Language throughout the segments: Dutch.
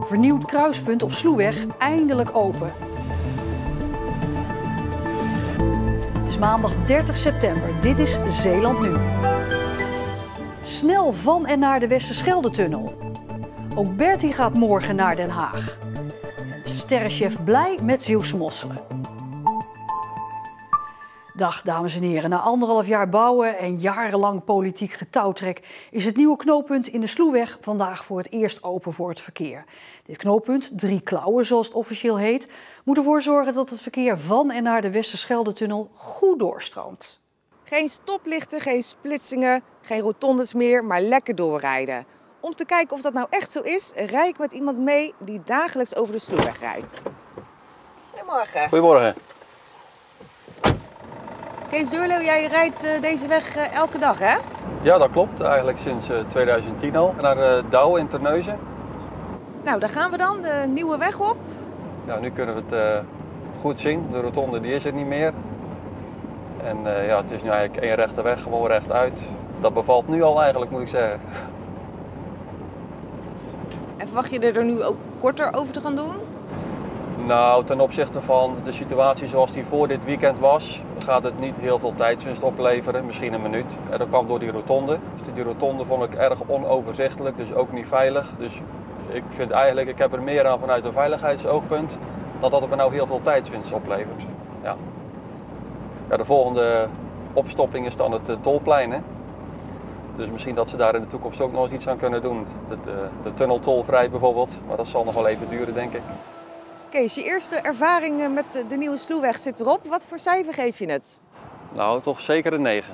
Vernieuwd kruispunt op Sloeweg eindelijk open. Het is maandag 30 september. Dit is Zeeland Nu. Snel van en naar de Westerschelde-tunnel. Ook Bertie gaat morgen naar Den Haag. En sterrenchef blij met Zeeuwse mosselen. Dag dames en heren, na 1,5 jaar bouwen en jarenlang politiek getouwtrek is het nieuwe knooppunt in de Sloeweg vandaag voor het eerst open voor het verkeer. Dit knooppunt, 3 klauwen zoals het officieel heet, moet ervoor zorgen dat het verkeer van en naar de Westerschelde-tunnel goed doorstroomt. Geen stoplichten, geen splitsingen, geen rotondes meer, maar lekker doorrijden. Om te kijken of dat nou echt zo is, rijd ik met iemand mee die dagelijks over de Sloeweg rijdt. Goedemorgen. Goedemorgen. Kees Deurlo, jij rijdt deze weg elke dag, hè? Ja, dat klopt. Eigenlijk sinds 2010 al. Naar Douwen in Terneuzen. Nou, daar gaan we dan, de nieuwe weg op. Ja, nu kunnen we het goed zien. De rotonde die is er niet meer. En ja, het is nu eigenlijk één rechte weg, gewoon rechtuit. Dat bevalt nu al eigenlijk, moet ik zeggen. En verwacht je er nu ook korter over te gaan doen? Nou, ten opzichte van de situatie zoals die voor dit weekend was, gaat het niet heel veel tijdswinst opleveren, misschien een minuut. En dat kwam door die rotonde. Die rotonde vond ik erg onoverzichtelijk, dus ook niet veilig. Dus ik vind eigenlijk, ik heb er meer aan vanuit een veiligheidsoogpunt, dan dat het me nou heel veel tijdswinst oplevert. Ja. Ja, de volgende opstopping is dan het tolplein, hè? Dus misschien dat ze daar in de toekomst ook nog eens iets aan kunnen doen. De tunnel tolvrij bijvoorbeeld, maar dat zal nog wel even duren, denk ik. Kees, je eerste ervaring met de nieuwe Sloeweg zit erop. Wat voor cijfer geef je het? Nou, toch zeker een 9.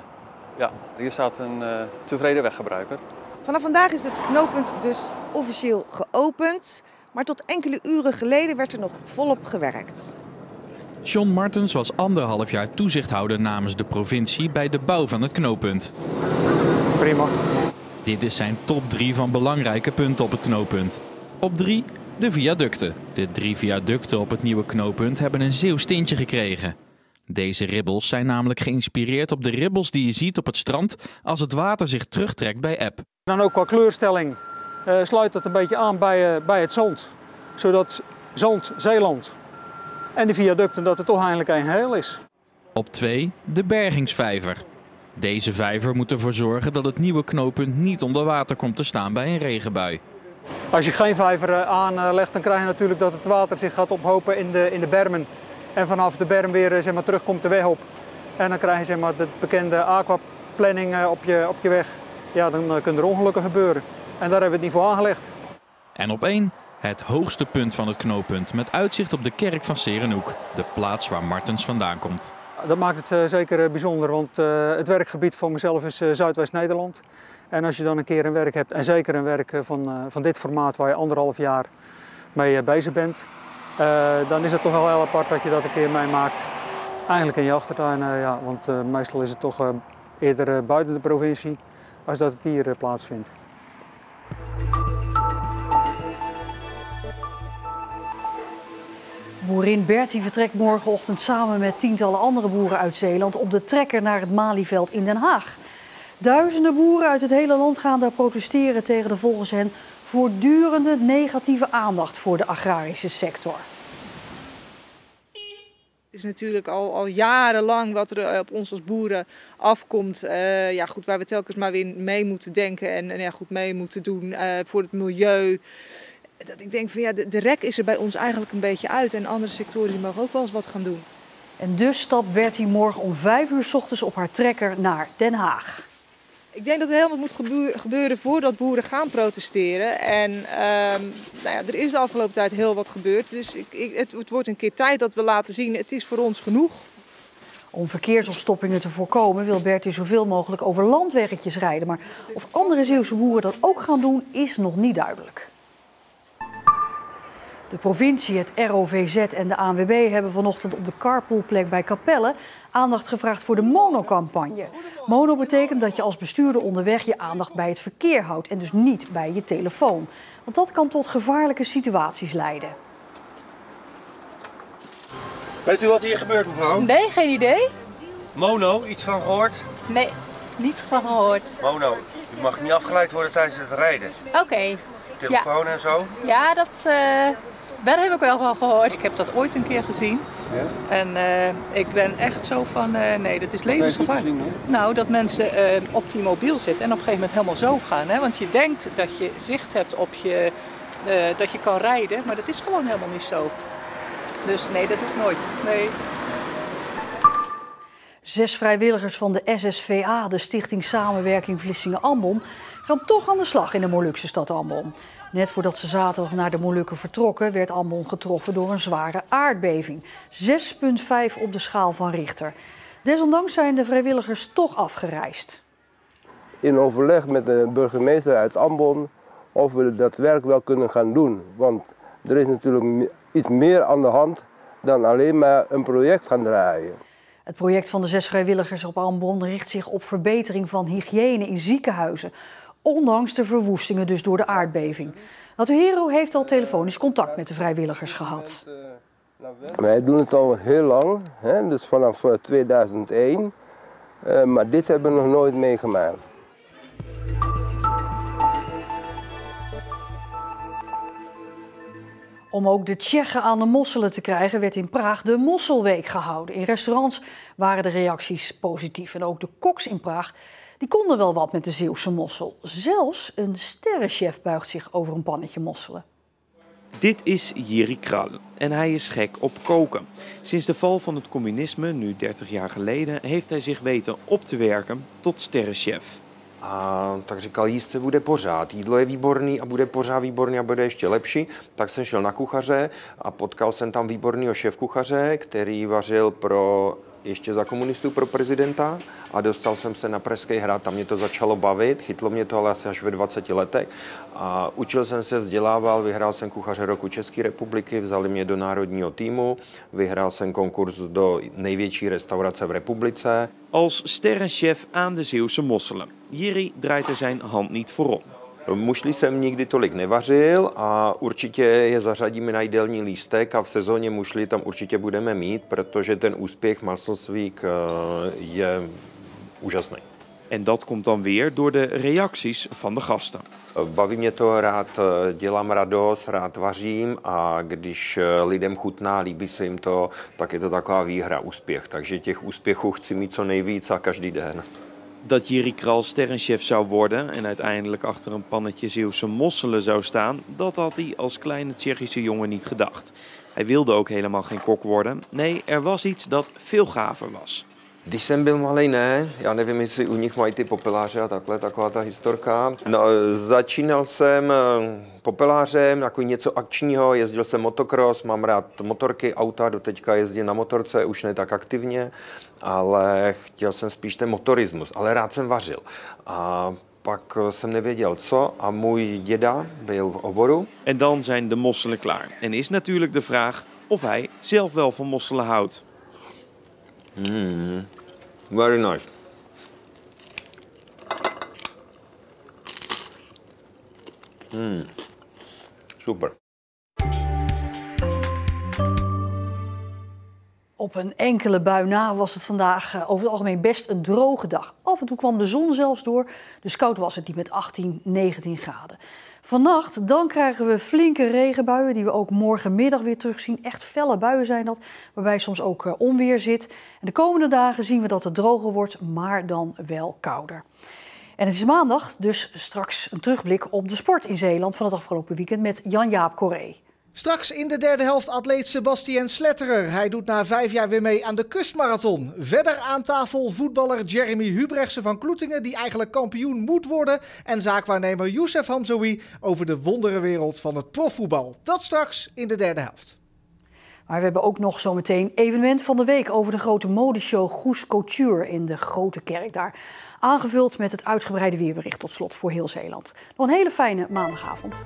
Ja, hier staat een tevreden weggebruiker. Vanaf vandaag is het knooppunt dus officieel geopend. Maar tot enkele uren geleden werd er nog volop gewerkt. John Martens was 1,5 jaar toezichthouder namens de provincie bij de bouw van het knooppunt. Prima. Dit is zijn top 3 van belangrijke punten op het knooppunt. Op 3 de viaducten. De 3 viaducten op het nieuwe knooppunt hebben een Zeeuws tintje gekregen. Deze ribbels zijn namelijk geïnspireerd op de ribbels die je ziet op het strand als het water zich terugtrekt bij eb. Dan ook qua kleurstelling sluit dat een beetje aan bij het zand. Zodat zand, Zeeland en de viaducten dat het toch eigenlijk een geheel is. Op 2 de bergingsvijver. Deze vijver moet ervoor zorgen dat het nieuwe knooppunt niet onder water komt te staan bij een regenbui. Als je geen vijver aanlegt, dan krijg je natuurlijk dat het water zich gaat ophopen in de bermen. En vanaf de berm weer zeg maar, terugkomt de weg op. En dan krijg je zeg maar, de bekende aquaplanning op je weg. Ja, dan kunnen er ongelukken gebeuren. En daar hebben we het niet voor aangelegd. En op 1 het hoogste punt van het knooppunt met uitzicht op de kerk van Serenhoek. De plaats waar Martens vandaan komt. Dat maakt het zeker bijzonder, want het werkgebied van mezelf is Zuidwest-Nederland. En als je dan een keer een werk hebt, en zeker een werk van dit formaat waar je 1,5 jaar mee bezig bent, dan is het toch wel heel apart dat je dat een keer meemaakt. Eigenlijk in je achtertuin, ja, want meestal is het toch eerder buiten de provincie als dat het hier plaatsvindt. Boerin Bertie vertrekt morgenochtend samen met tientallen andere boeren uit Zeeland op de trekker naar het Malieveld in Den Haag. Duizenden boeren uit het hele land gaan daar protesteren tegen de volgens hen voortdurende negatieve aandacht voor de agrarische sector. Het is natuurlijk al jarenlang wat er op ons als boeren afkomt. Ja, goed, waar we telkens maar weer mee moeten denken en ja, goed mee moeten doen voor het milieu. Dat ik denk van ja, de rek is er bij ons eigenlijk een beetje uit en andere sectoren die mogen ook wel eens wat gaan doen. En dus stapt Bertie morgen om 5 uur 's ochtends op haar trekker naar Den Haag. Ik denk dat er heel wat moet gebeuren voordat boeren gaan protesteren. En nou ja, er is de afgelopen tijd heel wat gebeurd. Dus het wordt een keer tijd dat we laten zien, het is voor ons genoeg. Om verkeersopstoppingen te voorkomen wil Bertie zoveel mogelijk over landweggetjes rijden. Maar of andere Zeeuwse boeren dat ook gaan doen, is nog niet duidelijk. De provincie, het ROVZ en de ANWB hebben vanochtend op de carpoolplek bij Capelle aandacht gevraagd voor de mono-campagne. Mono betekent dat je als bestuurder onderweg je aandacht bij het verkeer houdt en dus niet bij je telefoon. Want dat kan tot gevaarlijke situaties leiden. Weet u wat hier gebeurt, mevrouw? Nee, geen idee. Mono, iets van gehoord? Nee, niets van gehoord. Mono, u mag niet afgeleid worden tijdens het rijden. Oké. telefoon en zo? Ja, daar heb ik wel van gehoord. Ik heb dat ooit een keer gezien. Ja? En ik ben echt zo van, nee, dat is levensgevaarlijk. Nou, dat mensen op die mobiel zitten en op een gegeven moment helemaal zo gaan. Hè? Want je denkt dat je zicht hebt op je, dat je kan rijden, maar dat is gewoon helemaal niet zo. Dus nee, dat doe ik nooit. Nee. 6 vrijwilligers van de SSVA, de Stichting Samenwerking Vlissingen-Ambon, gaan toch aan de slag in de Molukse stad Ambon. Net voordat ze zaterdag naar de Molukken vertrokken, werd Ambon getroffen door een zware aardbeving. 6,5 op de schaal van Richter. Desondanks zijn de vrijwilligers toch afgereisd. In overleg met de burgemeester uit Ambon of we dat werk wel kunnen gaan doen. Want er is natuurlijk iets meer aan de hand dan alleen maar een project gaan draaien. Het project van de 6 vrijwilligers op Ambon richt zich op verbetering van hygiëne in ziekenhuizen. Ondanks de verwoestingen dus door de aardbeving. Natuhero heeft al telefonisch contact met de vrijwilligers gehad. Wij doen het al heel lang, hè, dus vanaf 2001. Maar dit hebben we nog nooit meegemaakt. Om ook de Tsjechen aan de mosselen te krijgen, werd in Praag de Mosselweek gehouden. In restaurants waren de reacties positief. En ook de koks in Praag die konden wel wat met de Zeeuwse mossel. Zelfs een sterrenchef buigt zich over een pannetje mosselen. Dit is Jiří Král en hij is gek op koken. Sinds de val van het communisme, nu 30 jaar geleden, heeft hij zich weten op te werken tot sterrenchef. A tak říkal, jíst se bude pořád, jídlo je výborný a bude pořád výborný a bude ještě lepší. Tak jsem šel na kuchaře a potkal jsem tam výborného šéfkuchaře, který vařil ještě za komunistů pro prezidenta a dostal jsem se na Pražský hrad, tam mě to začalo bavit, chytlo mě to ale asi až ve 20 letech a učil jsem se, vzdělával, vyhrál jsem kuchaře roku České republiky, vzali mě do národního týmu, vyhrál jsem konkurs do největší restaurace v republice. Als sterrenchef aan de Zeeuwse mosselen. Jiří draait er zijn hand niet voor om. Mušli jsem nikdy tolik nevařil a určitě je zařadíme na jídelní lístek a v sezóně mušli tam určitě budeme mít, protože ten úspěch Marselsvík je úžasný. En dat komt dan weer door de reacties van de gasten. Baví mě to, rád dělám radost, rád vařím a když lidem chutná, líbí se jim to, tak je to taková výhra, úspěch. Takže těch úspěchů chci mít co nejvíc a každý den. Dat Jiří Král sterrenchef zou worden en uiteindelijk achter een pannetje Zeeuwse mosselen zou staan, dat had hij als kleine Tsjechische jongen niet gedacht. Hij wilde ook helemaal geen kok worden. Nee, er was iets dat veel gaver was. Když jsem byl malej, ne, já nevím, jestli u nich mají ty popeláře a takhle, taková ta historka. No, začínal jsem popelářem, jako něco akčního, jezdil jsem motocross, mám rád motorky, auta, doteďka jezdím na motorce, už ne tak aktivně, ale chtěl jsem spíš ten motorismus, ale rád jsem vařil. A pak jsem nevěděl co a můj děda byl v oboru. En dan zijn de mosselen klaar. En is natuurlijk de vraag of hij zelf wel van mosselen houdt. Very nice. Super. Op een enkele bui na was het vandaag over het algemeen best een droge dag. Af en toe kwam de zon zelfs door, dus koud was het niet met 18, 19 graden. Vannacht dan krijgen we flinke regenbuien die we ook morgenmiddag weer terugzien. Echt felle buien zijn dat, waarbij soms ook onweer zit. En de komende dagen zien we dat het droger wordt, maar dan wel kouder. En het is maandag, dus straks een terugblik op de sport in Zeeland van het afgelopen weekend met Jan-Jaap Corré. Straks in de derde helft atleet Sebastien Sletterer. Hij doet na 5 jaar weer mee aan de kustmarathon. Verder aan tafel voetballer Jeremy Hubrechtse van Kloetingen, die eigenlijk kampioen moet worden. En zaakwaarnemer Youssef Hamzoui over de wonderenwereld van het profvoetbal. Dat straks in de derde helft. Maar we hebben ook nog zometeen evenement van de week over de grote modeshow Goes Couture in de Grote Kerk daar. Aangevuld met het uitgebreide weerbericht tot slot voor heel Zeeland. Nog een hele fijne maandagavond.